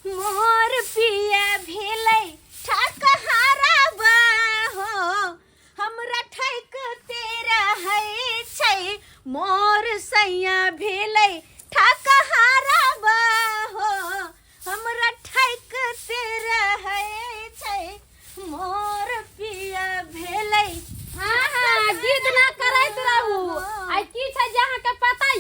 मोर पिया भेलै ठकहारा बा हो हमरा ठकते रहै छै मोर सैया भेलै ठकहारा बा हो हमरा ठकते रहै छै मोर पिया भेलै। हाँ जिद ना करैत रहू। आई की छै जे अहाँ के पता य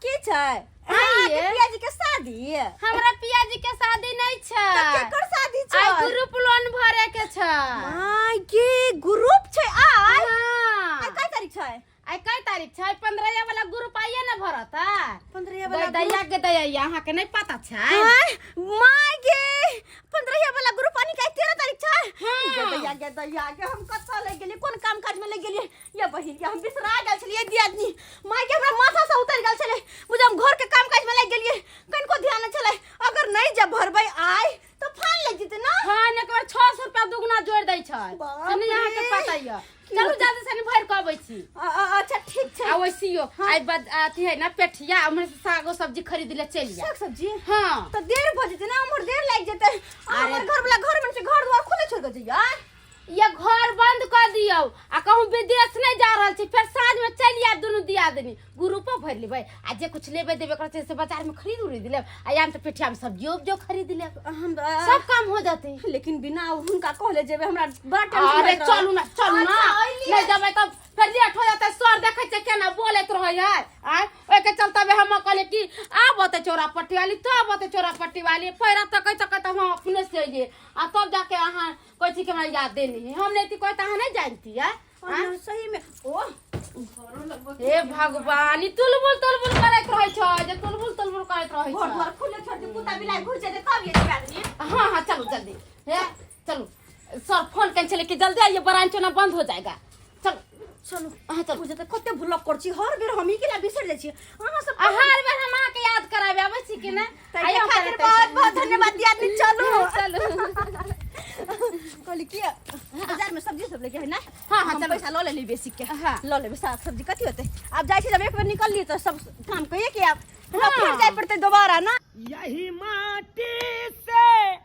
की छै आइये। पिया जी के शादी हमरा पियाजी के शादी नहीं छै। त केकर शादी छै? आई ग्रुप लोन भरे के छै। माय के ग्रुप छै आय हाँ आई कई तारीख छै? आई कई तारीख छै? 15 वाला ग्रुप आइए ना भरता। 15 वाला दैया के दैया अहाँ के नहीं पता छै। हाय माय गे 15 वाला ग्रुप आनी का 13 तारीख छै। हाँ। गे दैया के हम कत्ता ले गेली कोन काम काज में ले गेली ये बहिन के हम बिसरा गेल छलिए दियादनी। माय के हमरा माथा से उतर गेल छले मुझे हम घर के काम काज में ले गेलिए कनको ध्यान न छले अगर नहीं जब भरबै आय तो फान ले जेते ना। हाँ ने कर 600 रुपया दुगना जोड़ दै छै। बाप नहीं अहाँ के रे। पता य चलू जल्दी से भर के आबै छी। अच्छा ठीक छै आ वैसियो आई बद अथी है ना पेठिया हमरे से सागो सब्जी खरीद ले चलिया। साग सब्जी हाँ तो देर भ जेते ना हमर देर लाग जेते। हमर घर वाला घर में से घर द्वार खुले छोड़ दे यार। ये घर बंद कर दियो आ कहूं विदेश नहीं जा रहल छी फिर साँझ में चलिया दुनु दियादनी ग्रुपो भर लेबै आ जे कुछ लेबे देबे करते से बाजार में खरीद उरीद लेब आ याम तो पेठिया में सब्जी उपजो खरीद लेब हम सब काम हो जाते। लेकिन बिना हुनका कहले जेबे हमरा बड़ा टेंशन अरे होइत चलू ना अच्छा, अइली। नहीं जबै तब फिर लेट हो जाता सर देखे छै केना बोलत रह यार आ ओए के चलता बे हम कहले कि आबते चौरापट्टी वाली तो आबते चौरापट्टी वाली पैरा तक हम अपने से अइए आ तब जाके अहाँ कोई चीज के हमरा याद दे नहीं हम नहीं थी कोई अहाँ नहीं जानती है। सही में ओ हे भगवान ई तुलबुल करैत रहै छ जे तुलबुल करैत रहै घर छ। द्वार खुले छोड़ दे कुत्ता बिलाई घुस जाते तब ये आदमी। हाँ चलो जल्दी हे चलो सर फोन कैन चले कि जल्दी आइए ब्रांच ना बंद हो जाएगा। चलो चलो हाँ चलो बुझे त कते भुलक करछी हर बेर हम ही के बिसर जाय छी अहाँ सब हर बार हम अहाँ के याद कराबे आबै छी कि ना आइए खातिर बहुत बहुत धन्यवाद दियादनी चलो चलो कहली कि बाजार में सब्जी सब लेके है ना। हाँ, हम चलो। पैसा लो ले ली बेसी के हाँ। लो लेबे साग सब्जी कथी होते अब जाय छी जब एक बार निकल ली तो सब काम कहिए कि आप फिर जाय पड़ते दोबारा ना। यही माटी से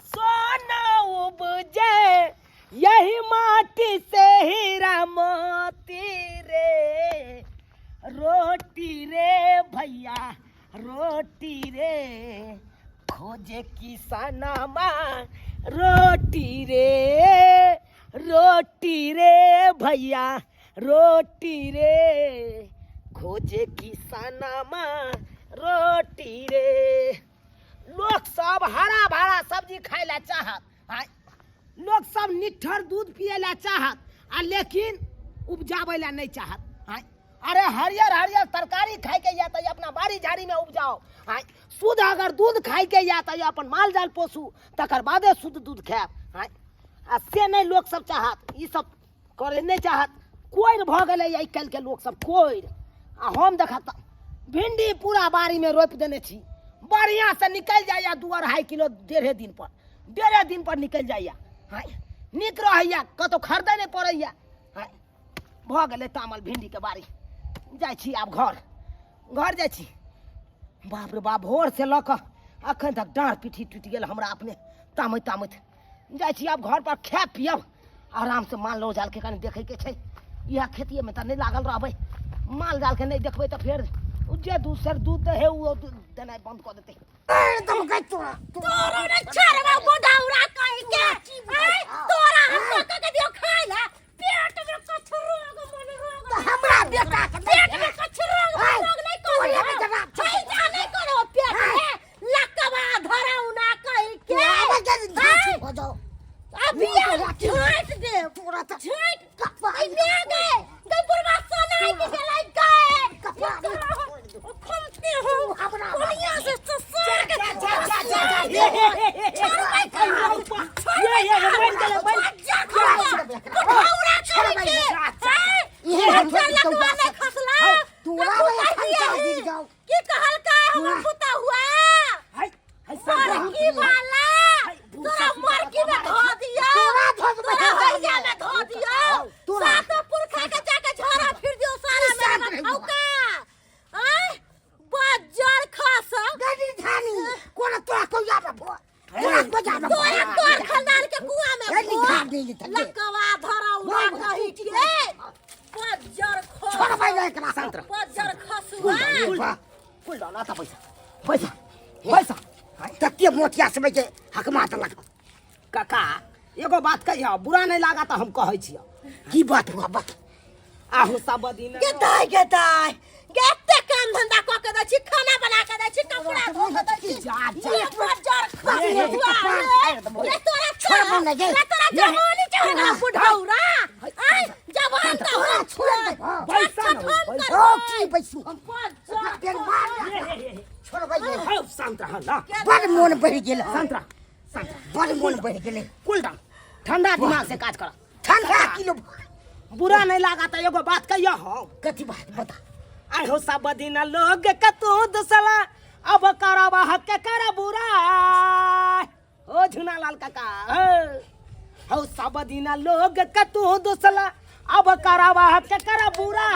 सोना उपजे यही माटी से हीरा मोती रे रोटी रे भैया रोटी रे खोजे किसानमा रोटी रे भैया रोटी रे खोजे किसानमा रोटी रे। लोग सब हरा भरा सब्जी खाए ला चाहत आय लोग सब निठर दूध पिए ला चाहत आ लेकिन उपजावे ला नहीं चाहत आय अरे हरियर हरियर तरकारी खाए के या तो अपना बाड़ी झाड़ी में उपजाओ आय शुद्ध अगर दूध खाए के या तो अपन माल जाल पोसू तकर बादे शुद्ध दूध खाएब आय आ से नहीं लोग सब चाहत ई सब करे नहीं चाहत कोइर भ गेलै आइ काल्हि के लोग सब कोइर आ हम देखत भिंडी पूरा बाड़ी में रोप देने छी बढ़िया से निकल जाइया 2-2.5 किलो 1.5 दिन पर निकल जाइया हाय निक रहैया कतो खरीदे नहीं पड़ैया हाय भ गेलै तामल भिंडी के बाड़ी जाय छी आब घर जाय छी बाप रे बाप भोर से लक अखन तक डाँढ़ पीठी टूटि गेल हमरा अपने तामत जाय छी आब घर पर खाए पियब आराम से माल लो जाल के कनी देखे के छै इहा खेतिए में त नहीं लागल रहबै माल जाल के नहीं देखबै त फिर जे दूसर दूध दे है वो देनाइ बंद कर देते। एकदम गई तोरा ने छरवा बोडाउरा कहि के तोरा हम के दियो खाए ला पेट में कुछ रोग मन रोग हमरा बेटा के पेट में कुछ रोग नहीं कोई छै जाने करो पेट में लकवा धरऊ ना कहि के हो जाओ अभी छाट दे पूरा त छाट कपा ले गए गई बुरवा सोना है कि गलाई गए कपा खुलते हो अपना दुनिया से ससुर के की कहल का हमर पुता हुआ मरकी वाला तोरा मरकी में धो दियो तोरा भैया में धो दियो सातो पुरखा के जाके झोरा फिर दियो सारा में खौका आय बजर खास गडी धानी कोन तोरा को या तोरा बजा में तोरा तोर खानदान के कुआं में निकाल दे ले लकवा धरौला कहि के पज्जर खो छोड़ भाई एकरा संतर पज्जर खसुआ कुल डाला था पैसा तत्ते मोतिया से के हकमा देलक काका एगो बात कहिया बुरा नहीं लागा तो हम कहै छियै की बात हुआ बात आहु सब दिन के दाय केते काम धंधा क के दै छी खाना बना के दै छी कपड़ा धो के दै छी ये पज्जर खसुआ रे तोरा छोड़ न गे तोरा जवानी चढ़ा बुढ़ौरा आई जवान त हो छोड़ पैसा ओ की पैसा हम पज्जर छोड़ भाई हौ संतरा हल्ला बड़ मन बढ़ गेल संतरा बड़ मन बढ़ गेल कुल डाल ठंडा दिमाग से काज कर ठंडा किलो बुरा नहीं लागा तो एगो बात कहिया हो कथी बात बता आई हो सब दिन लोग कतू दसला अब करबा हक कर बुरा ओ झुना लाल काका हो सब दिन लोग कतू दसला अब करबा हक कर बुरा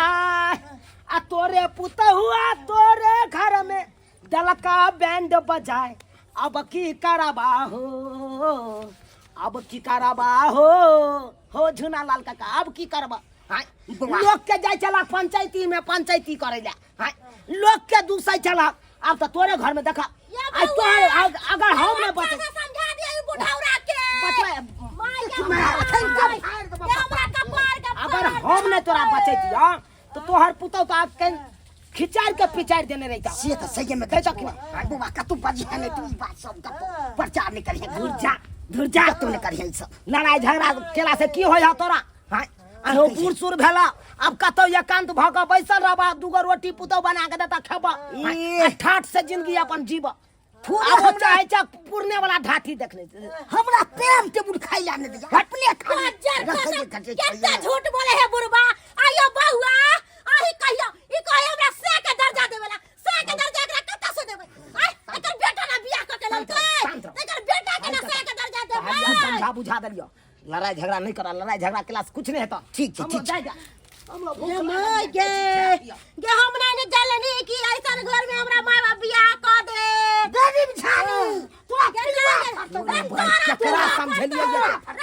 आ तोरे पुत हुआ तोरे घर में दलका बैंड बजाए अब की करबा हो झुना लाल काका अब की करबा लोग के जाय चला पंचायती में पंचायती करे जा लोग के दूसरे चला अब तो तोरे घर में देखा अगर हम ने बचे समझा दिए बुढ़ौरा के अगर हम ने तोरा बचे दिया तो तोहर पुतौ तो आज खिचार के पिचार देने रहता से तो सही में कहता कि बुआ का तू बजिया नहीं तू बात सब का प्रचार नहीं करिए धुर जा तू नहीं करिए सब लड़ाई झगड़ा केला से की होया तोरा अहो बूढ़ सुर भेला अब कतो एकांत भ के बैसल रहबा दूगो रोटी पुतौ बना के देता खेबा ठाठ से जिंदगी अपन जीवा अब चाहे जा पुरने वाला ढाठी देखने हमरा प्रेम के बुढ़ खाइला नहीं दिया अपने कितना झूठ बोले है बुढ़बा आयो बहुआ आही कहियो ई कहे हमरा से के दर्जा देवेला से के दर्जा एकरा कत्ता से देबै एकर बेटा ना बियाह क के ललकै एकर बेटा के ना से के दर्जा देबै समझा बुझा दलियो लड़ाई झगड़ा नहीं करा लड़ाई झगड़ा केला से कुछ नहीं होता ठीक ठीक हम लोग गे हम नहीं जलनी कि ऐसा घर में हमरा माय बाप बियाह क दे गरीब छानी तोरा केकरा समझलिए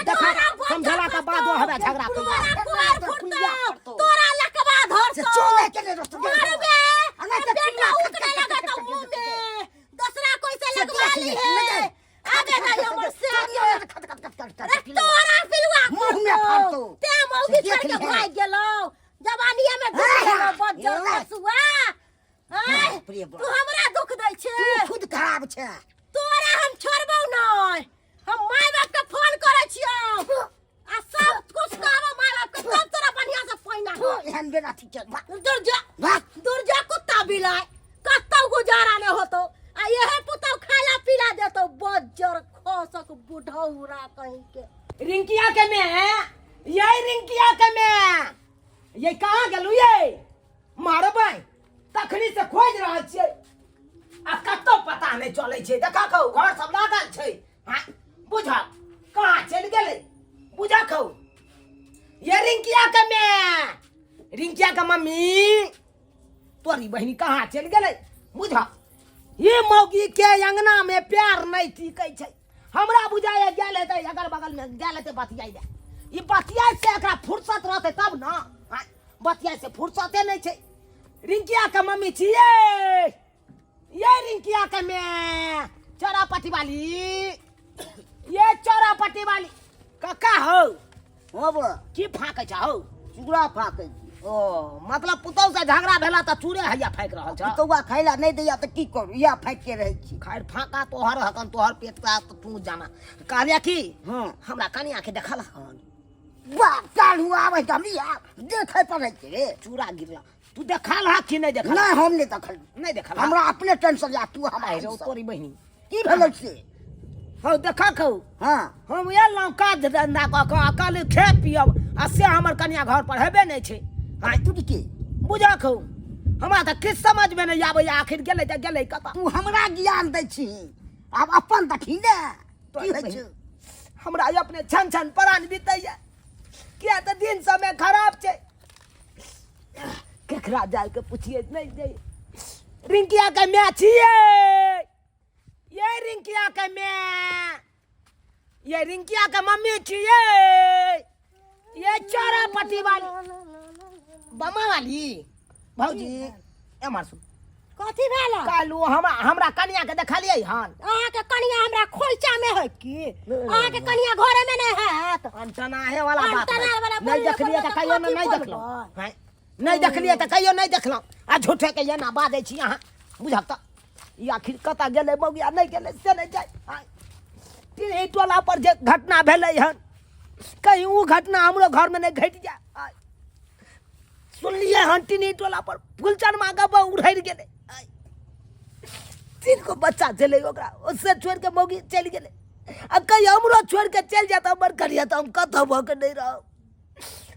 देखा समझला के बाद हवे झगड़ा तोरा लकवा धर से चोले के ले दोस्त बेटा उकने लगा तो मुंह में दूसरा कोई से लगवा ली है आगे ना हमर से तोरा पिलुआ मुंह में फाड़तो ते मौगी छोड़ के भाग गेलो जवानीए में घुस गेलो बज्जर हसुआ तू हमरा दुख दै छे खुद खराब छे तोरा हम छोड़बौ नै हम माय बाप के फोन करे छियो आ सब कुछ कहबो माय बाप के तब तोरा बढ़िया से पैना एहन बेना ठीक छे दूर जा कुत्ता बिलाय कत्तौ गुजारा न होतो आ यहे पुतौ खाला पीला देतो बज्जर खोसक बुढ़ौरा कहीं के रिंकिया के में यही रिंकिया के में ये कहाँ गेलू ये मारबै तखनी से खोज रहल छियै आ कत्तो पता नहीं चलै छै देखा कहू घर सब लागल छै बुझा कहाँ चलि गेलै बुझा कहू ये रिंकिया के में रिंकिया के मम्मी तोरी बहनी कहाँ चलि गेलै बुझा ये मौगी के अंगना में प्यार नहीं टिकै छै हमरा बुझाए गेल हेतै अगल बगल में गेल हेतै बतियाई दे ई बतियाई से एकरा फुर्सत रहतै तब न बतियाई से फुर्सते नहीं छै रिंकिया के मम्मी छियै ये रिंकिया के में चौरापट्टी वाली ये चौरापट्टी वाली काका हो होबो की फाकै छ हो चूड़ा फाकै ओ मतलब पुतौ से झगड़ा भेला त चूड़े हैया फाइक रहल छ पुतौआ खाइला नहीं दैया त की करू या फाइक के रहै छी खैर फाका तोहर हकन तोहर पेट का तू जाना कहलिया की हां हमरा कनिया के देखल हन वाह काल हुआ आबै त लिया देखै पड़ै छै रे चूड़ा गिरला तू देखल हा कि नहीं देखल नहीं हम नहीं देखल नहीं देखल हमरा अपने टेंशन या तू हमरा रे तोरी बहिनी की भेलै से हो देखा कहू हां हम एलौं काज धंधा क के अकल खे पियब आ से हमर कनिया घर पर हेबे नहीं छै हां तू की बुझा कहू हमरा त किछ समझ में नहीं आबै आखिर गेलै त गेलै कता तू हमरा ज्ञान दै छी अब अपन देखी ने की होइ छै हमरा अपने छन छन प्राण बीतैया किया त दिन समय खराब छै केकरा जाय के पूछिए नहीं दे रिंकिया के मैं छिए ये रिंकिया के मैं ये रिंकिया के मम्मी छिए, ये चोरा पट्टी वाली बमा वाली भौजी। ए मारसु कथी भेला? कालू हमरा कनिया के देखलिए हन। अहाँ के कनिया हमरा खोलचा में है की? अहाँ के कनिया घरे में नहीं है तो अंतना है वाला बात अंतना वाला है। नहीं बोलिए देखलिए तो त कहियो कथी नहीं देखलो बोलबै? हैं? नहीं देखलिए त कहियो नहीं देखलो। आ झूठे के ये ना बादै छी अहाँ बुझब त। ई आखिर कता गेलै बौगिया नहीं गेलै से नहीं जाय। तीन टोला पर जे घटना भेलै हन, कहीं ऊ घटना हमरो घर में नहीं घट जाय। सुनलिए हन तीन टोला पर फुलचन माँ का बहू उड़ि गेलै। 3 को बच्चा चले ओकरा, उससे छोड़ के मौगी चल गेले। अब कहीं हमरो छोड़ के चल जाता हमर करिया तो हम कत हो के नहीं रहो।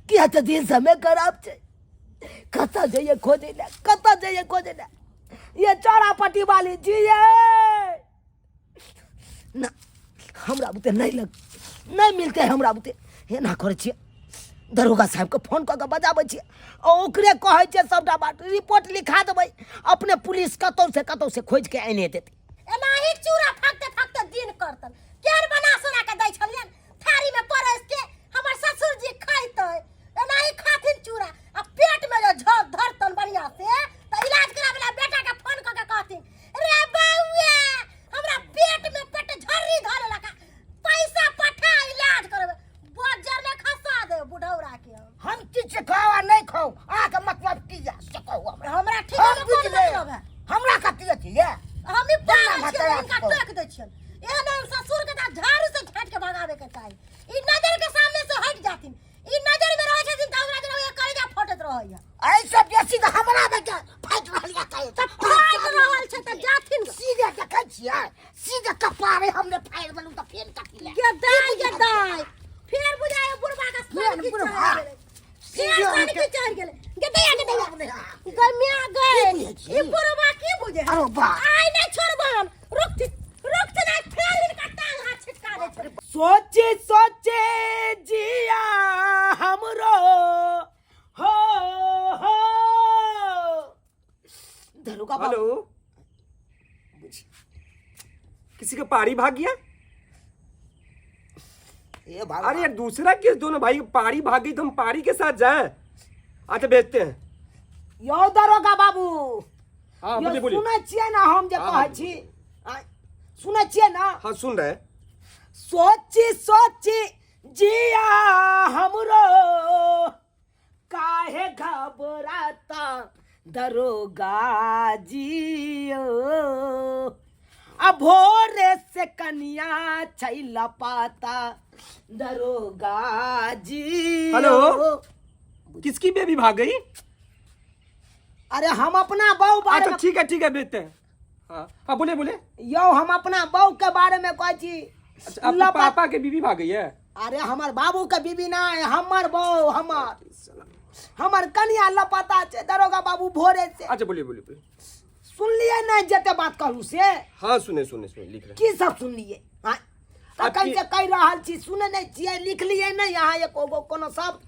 किया तो दिन समय खराब छे, कत जाइए खोजे ले, कत जाइए खोजे ले। ये चौरा पट्टी वाली जी ये ना हमरा बुते नहीं लग नहीं मिलते हमरा बुते। हे ना करे छिए दरोगा साहब के फोन क के बजाबै छिए, ओकरे कहै छै सबटा बात रिपोर्ट लिखा देबै, अपने पुलिस कतौ से खोज के आने देतै। एनाही चूरा फाकते फाकते दिन करतन। केर बना सुना के दै छलियन थारी में परस के हमर ससुर जी खैतै। एनाही खाथिन चूरा आ पेट में जो झोक धरतन बढ़िया से त इलाज करावे ला बेटा के फोन क के कहथिन, रे बउआ हमरा पेट में पेट झर्री धरे लगा, पैसा पठा इलाज करबे। बजर में खसा दे बुढ़ौरा के। हम चीज से खावा नहीं खाओ, आके मतलब की जा सको हमरा ठीक हम में बुझ कोन ले। मतलब है? हमरा कथी है हमी पागल बता छियै, इनका आपको। टोक दै छियन। एहन ससुर के त झाड़ू से छाट के भगावे के चाही। ई नजर के सामने से हट जाथिन। ई नजर में रहै छथिन त हमरा जरा ये कलेजा फटत रहैया। ऐसे बेसी त हमरा में के फाइट रहलिया कहे त फाट रहल छै त जाथिन। सीधे देखै छियै, सीधे कपारे हमने फाइट बनू त फेन काटी ले। गदाई फिर बुझाए बुढ़वा का फेन फिर बुढ़वा। पानी की चढ़ गेले। गदैया गमिया गए। ई बुढ़वा की बुझे? अरे बा आई नहीं छोड़बन। रुक नहीं फेर इनका टांग हाथ छिटका दे छै। सोचे सोचे जिया हमरो हो दरोगा बाबू। हेलो, किसी का पारी भाग गया? ये भाग अरे यार दूसरा केस दोनों भाई पारी भाग गई तो हम पारी के साथ जाएं। अच्छा भेजते हैं। यो दरोगा बाबू। हाँ यो बोलिए बोलिए। सुनै छियै ना हम जे हाँ, कहै हाँ। छी, सुनै छियै ना? हाँ सुन रहे हैं। सोची सोची जिया हमरो काहे घबराता दरोगा जियो। अब भोरे से कनिया छैला पाता दरोगा जियो। हेलो, किसकी बेबी भाग गई? अरे हम अपना बहू बारे अच्छा में ठीक है भेजते हैं। हाँ हाँ बोले बोले। यो हम अपना बहू के बारे में कहै छी। अच्छा आपके पापा के बीबी भाग गई है? अरे हमार बाबू के बीबी ना है, हमर बहू हमर कनिया लपता छे दरोगा बाबू भोरे से। अच्छा बोलिए बोलिए बोलिए। सुनलिए नहीं जते बात कहलू से? हाँ सुने लिख रहे। की सब सुनलिए? हां आपकी- से कह रहल छी, सुने नहीं छिए, लिख लिए नहीं यहाँ एको गो कोनो शब्द।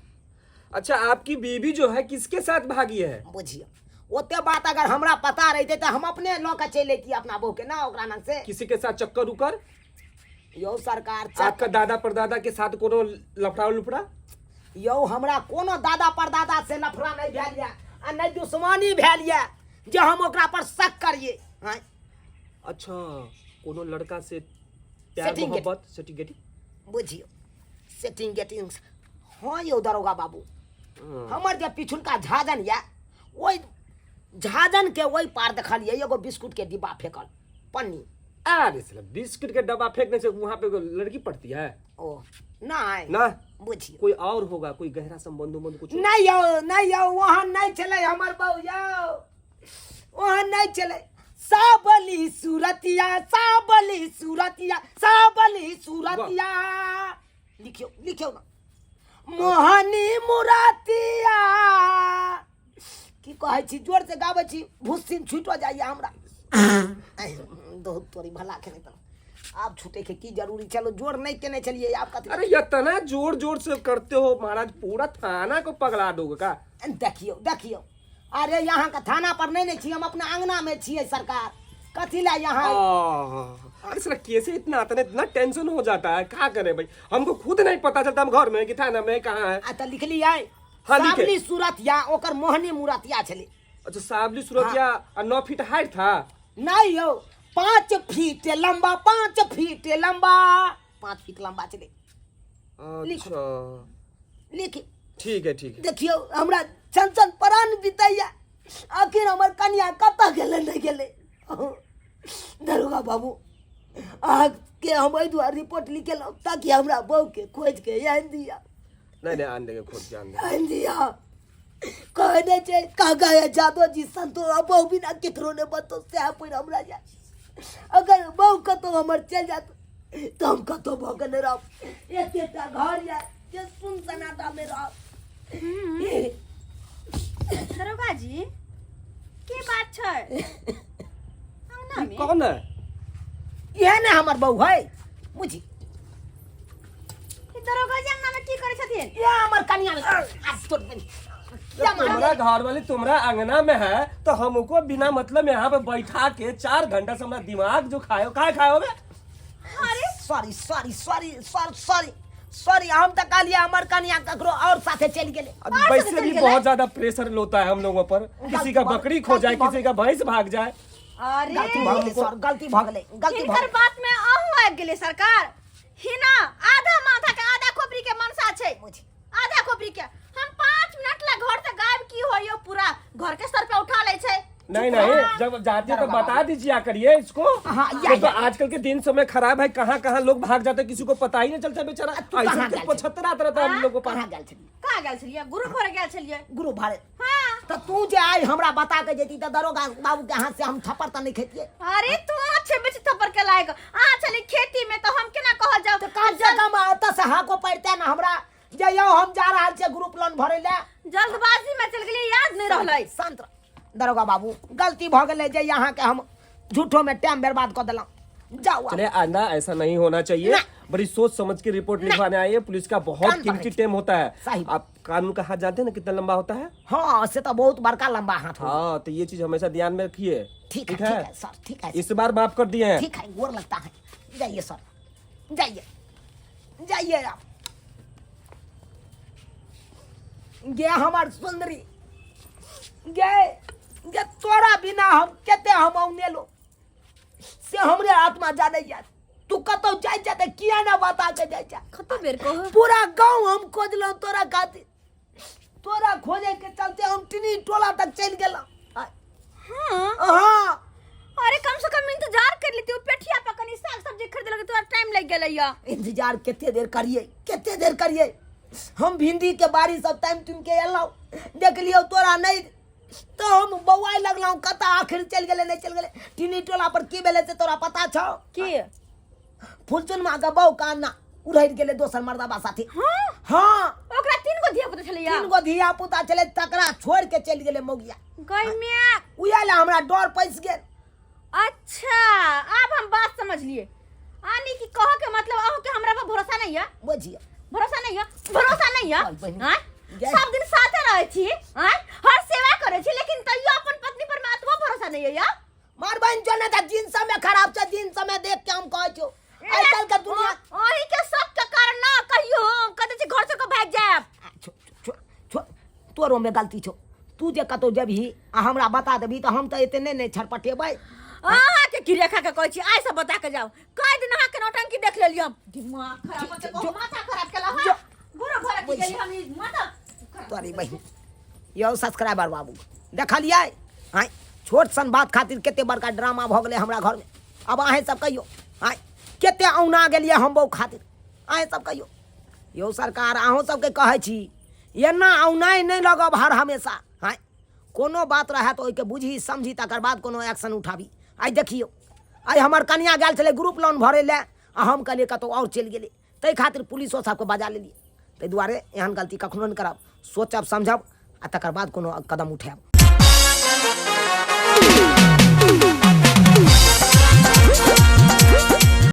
अच्छा आपकी बीबी जो है किसके साथ भागी है? बुझियो ओते बात अगर हमरा पता रहते तो हम अपने लो के चले की अपना बहू के ना ओकरा नाम से। किसी के साथ चक्कर उकर? यो सरकार आपका दादा परदादा के साथ कोनो लफड़ा लुफड़ा? यो हमरा कोनो दादा परदादा से लफड़ा नहीं भेल या आ नहीं दुश्मनी भेल या जे हम ओकरा पर शक करिए। हां अच्छा कोनो लड़का से प्यार Setting मोहब्बत सेटिंग गेटिंग? बुझियो सेटिंग गेटिंग। हाँ यो दरोगा बाबू, हमर जे पिछुलका झाजन या ओई झाजन के वही पार देखलिए एगो बिस्कुट के डिब्बा फेकल पन्नी। अरे साला बिस्किट के डब्बा फेंकने से वहां पे लड़की पड़ती है? ओ नहीं ना बुझियो कोई और होगा, कोई गहरा संबंध उम्बंध कुछ? नहीं यो वहां नहीं चले हमर बहू यो, वहां नहीं चले। साबली सूरतिया साबली सूरतिया साबली सूरतिया लिखियो ना। मोहनी मुरातिया की कहै छी, जोर से गाबै छी भुस्सिन छूटो जाइए हमरा। दो तोरी भला खेने त आप छूटे के की जरूरी, चलो जोर नहीं केने चलिए आप कथी। अरे इतना जोर जोर से करते हो महाराज, पूरा थाना को पगला दोगे का? देखियो अरे यहाँ का थाना पर नहीं छी, हम अपना अंगना में छिए सरकार, कथी ला यहाँ अरे साला कैसे इतना टेंशन हो जाता है, क्या करें भाई, हमको खुद नहीं पता चलता हम घर में कि थाना में कहाँ है। आ त लिख लिया हाँ, लिखे। सावली सूरतिया ओकर मोहनी मूरतिया छले। अच्छा सावली सूरतिया 9 फीट हाइट था। नहीं हो 5 फीट लंबा, 5 फीट लंबा, 5 फीट लंबा चले। अच्छा लिखी ठीक है ठीक है। देखियो हमरा चंचल प्राण बितैया, आखिर हमर कन्या कत गेले नहीं गेले। दरोगा बाबू आग के हम एहि दुआरे रिपोर्ट लिखेलहुँ ताकि हमरा बहू के खोज के आनि दिया। नहीं आन देंगे, खोज के आन देंगे। आनि दिया कहने छै कह गए जादो जी संतो बहू बिना केकरो ने बतो से पर हमरा जा। अगर बहू कतो हमर चल जात तो हम कतो भगन रह एकेटा घर या जे सुन सनाटा में रह। दरोगा जी की बात छै? अंगना में कौन है? यह ने हमर बहू है बुझी। ई दरोगा जी अंगना में की करे छथिन? ये हमर कन्या में आज तोड़ बन जब तुम्हारा घर वाली तुम्हारा अंगना में है तो हमको बिना मतलब यहाँ पे बैठा के 4 घंटा से हमारा दिमाग जो खाए खाओगे। अरे sorry sorry sorry sorry sorry हम तो कहलिए हमर कन्या ककरो और साथे चल गेले। अभी वैसे भी बहुत ज्यादा प्रेशर होता है हम लोगों पर, किसी का बकरी खो जाए, किसी का भैंस भाग जाए। अरे गलती भगले सर, गलती भगले, गलती हिनकर भगले। बात में अहू आबि गेलै सरकार। हिना आधा माथा के आधा खोपड़ी के मनसा छै, आधा खोपड़ी के। हम 5 मिनट ला घर से गायब की होइयो पूरा घर के सर पे उठा ले छै। नहीं जब जाते तो बता दीजिए करिए इसको। हाँ, तो आजकल के दिन समय खराब है, कहाँ कहाँ लोग भाग जाते, किसी को पता ही नहीं चलता बेचारा। ऐसे तो 75 आता रहता है हम लोगों को। कहाँ गेल छली? कहाँ गेल छलियै? गुरु घर गेल छलियै। गुरु भाड़े। हाँ तो तू जे आई हमरा बता के जेती तो दरोगा बाबू के हाथ से हम थप्पड़ त नहीं खेतिए। अरे तू अच्छे बेच थप्पड़ के लायक आ चली खेती में तो हम केना कहल जाओ? तो कम से कम आता से हाको पड़ते ना हमरा जे यो हम जा रहल छे ग्रुप लोन भरे ले। जल्दबाजी में चल गेली, याद नहीं रहलै। शांत रह दरोगा बाबू, गलती भ गेले जे यहाँ के हम झूठो में टाइम बर्बाद कर देलौं। जाओ चले आना, ऐसा नहीं होना चाहिए। बड़ी सोच समझ के रिपोर्ट लिखवाने आइए। पुलिस का बहुत कीमती टाइम होता है। सही। आप कानून का हाथ जानते हैं ना कितना लंबा होता है? हाँ से तो बहुत बड़का लंबा हाथ हो। हाँ तो ये चीज हमेशा ध्यान में रखिए। ठीक है सर, ठीक है इस बार माफ कर दिए हैं। ठीक है, गोर लगता है। जाइए सर, जाइए जाइए आप। गे हमार सुंदरी गे तोरा बिना हम केते हम औने लो से हमरे आत्मा जाने यार। तू कतो जाय जा त किया ना बता के जाय जा। कतो बेर कहो पूरा गांव हम खोजलो तोरा खातिर। तोरा खोजे के चलते हम टिनी टोला तक चल गेलो। हां अरे कम से कम इंतजार कर लेती। पेठिया पर कनी साग सब्जी खरीद लगे तो टाइम लग गेलै या। इंतजार केते देर करिए हम भिंडी के बारी सब टाइम तुम के एलौ देख लियो तोरा नहीं तो हम बौआई लगलौ कता आखिर चल गेले नहीं चल गेले। टिनी टोला पर की भेले से तोरा पता छौ? की फुलचुन मा का बौ काना उड़ैर गेले दोसर मर्दाबा साथी। हां ओकरा 3 गो धिया पुता छलै या। 3 गो धिया पुता छले तकरा छोड़ के चल गेले मौगिया। गई मिया उयाला हमरा डर पैस गेल। अच्छा अब हम बात समझ लिए। आनी की कहो के मतलब अहो के हमरा पर भरोसा नहीं है? बुझिए भरोसा नहीं है? भरोसा नहीं है? हां जय। सब दिन साथे रहै छी, हां हर सेवा करै छी, लेकिन तइयो अपन पत्नी पर मातबो भरोसा नहीं है या? मार बहन जने त दिन समय खराब छ, दिन समय देख के हम कहै छौ आजकल का दुनिया ओही के सब के कारण ना कहियो कते छी घर से को भाग जाब। तोरो में गलती छौ। तू जे कतो जबही आ हमरा बता देबही तो हम तो इतने नहीं छड़पटेबै। अहाँ के की रेखा के कहै छी आइ से बता के जाओ। कई दिन अहाँ के नौटंकी देख लेलियै हम। दिमाग खराब होते को माथा खराब केला हां। गुरु घर के गेली हम ई माथा तोरी बहन यो सब्सक्राइबर बाबू देखलियै हां छोट सन बात खातिर केते बड़का ड्रामा भ गेलै हमरा घर में। अब अहें सब कहियो हां केते औना गेलियै हम बौ खातिर। अहें सब कहियो यो सरकार अहों सब के कहै छी एना औनाई नहीं लगब हर हमेशा। हां कोनो बात रहे तो ओइ के बुझी समझी तकर बाद कोनो एक्शन उठाबी। आई देखियो आई हमर कन्या गेल छले ग्रुप लोन भरे ले आ हम कहलिए कतो और चल गेले तै खातिर पुलिसो सबके बजा लेलिए। तै दुआरे एहन गलती कखनो नहीं करब। सोचब समझब आ तकर बाद कोनो कदम उठायब।